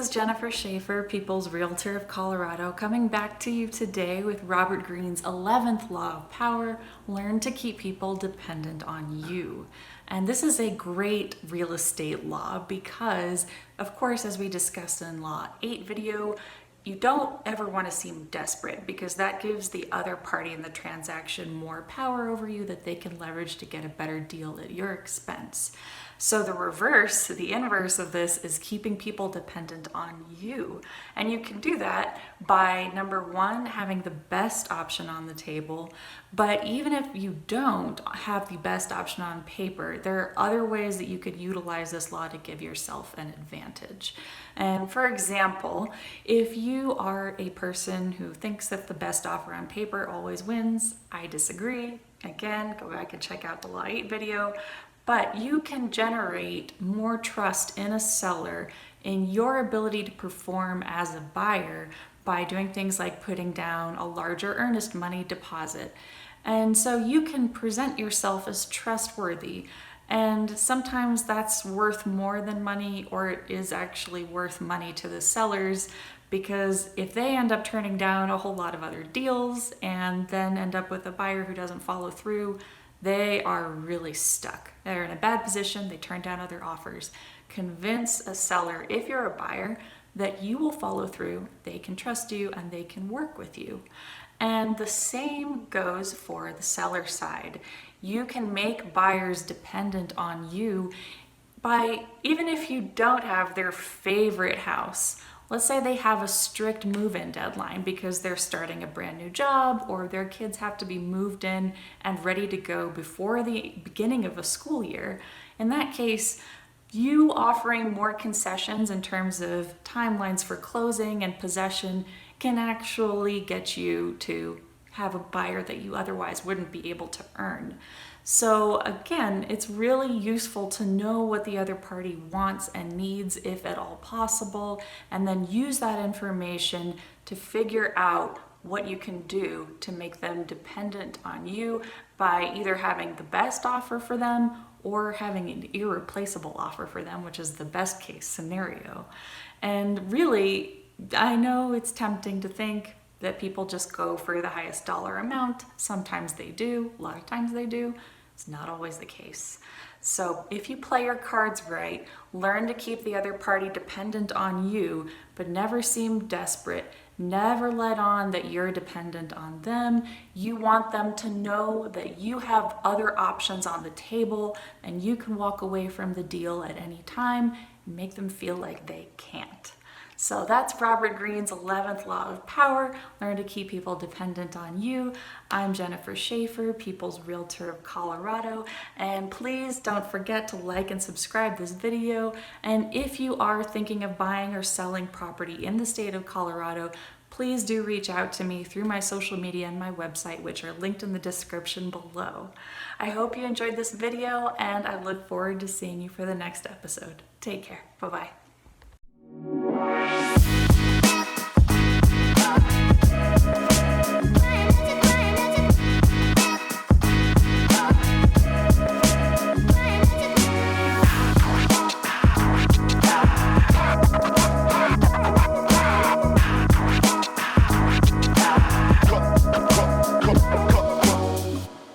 is Jennifer Schaefer, People's Realtor of Colorado, coming back to you today with Robert Greene's 11th Law of Power, learn to keep people dependent on you. And this is a great real estate law because, of course, as we discussed in Law 8 video, you don't ever want to seem desperate because that gives the other party in the transaction more power over you that they can leverage to get a better deal at your expense. So the reverse, the inverse of this is keeping people dependent on you. And you can do that by, number one, having the best option on the table. But even if you don't have the best option on paper, there are other ways that you could utilize this law to give yourself an advantage. And for example, if you are a person who thinks that the best offer on paper always wins, I disagree. Again, go back and check out the Law 8 video. But you can generate more trust in a seller in your ability to perform as a buyer by doing things like putting down a larger earnest money deposit. And so you can present yourself as trustworthy. And sometimes that's worth more than money, or it is actually worth money to the sellers, because if they end up turning down a whole lot of other deals and then end up with a buyer who doesn't follow through, they are really stuck. They're in a bad position, they turn down other offers. Convince a seller, if you're a buyer, that you will follow through, they can trust you, and they can work with you. And the same goes for the seller side. You can make buyers dependent on you by, even if you don't have their favorite house. Let's say they have a strict move-in deadline because they're starting a brand new job, or their kids have to be moved in and ready to go before the beginning of a school year. In that case, you offering more concessions in terms of timelines for closing and possession can actually get you to have a buyer that you otherwise wouldn't be able to earn. So again, it's really useful to know what the other party wants and needs, if at all possible, and then use that information to figure out what you can do to make them dependent on you by either having the best offer for them or having an irreplaceable offer for them, which is the best case scenario. And really, I know it's tempting to think that people just go for the highest dollar amount. Sometimes they do, a lot of times they do. It's not always the case. So if you play your cards right, learn to keep the other party dependent on you, but never seem desperate. Never let on that you're dependent on them. You want them to know that you have other options on the table and you can walk away from the deal at any time and make them feel like they can't. So that's Robert Greene's 11th Law of Power, learn to keep people dependent on you. I'm Jennifer Schaefer, People's Realtor of Colorado, and please don't forget to like and subscribe this video. And if you are thinking of buying or selling property in the state of Colorado, please do reach out to me through my social media and my website, which are linked in the description below. I hope you enjoyed this video, and I look forward to seeing you for the next episode. Take care. Bye-bye.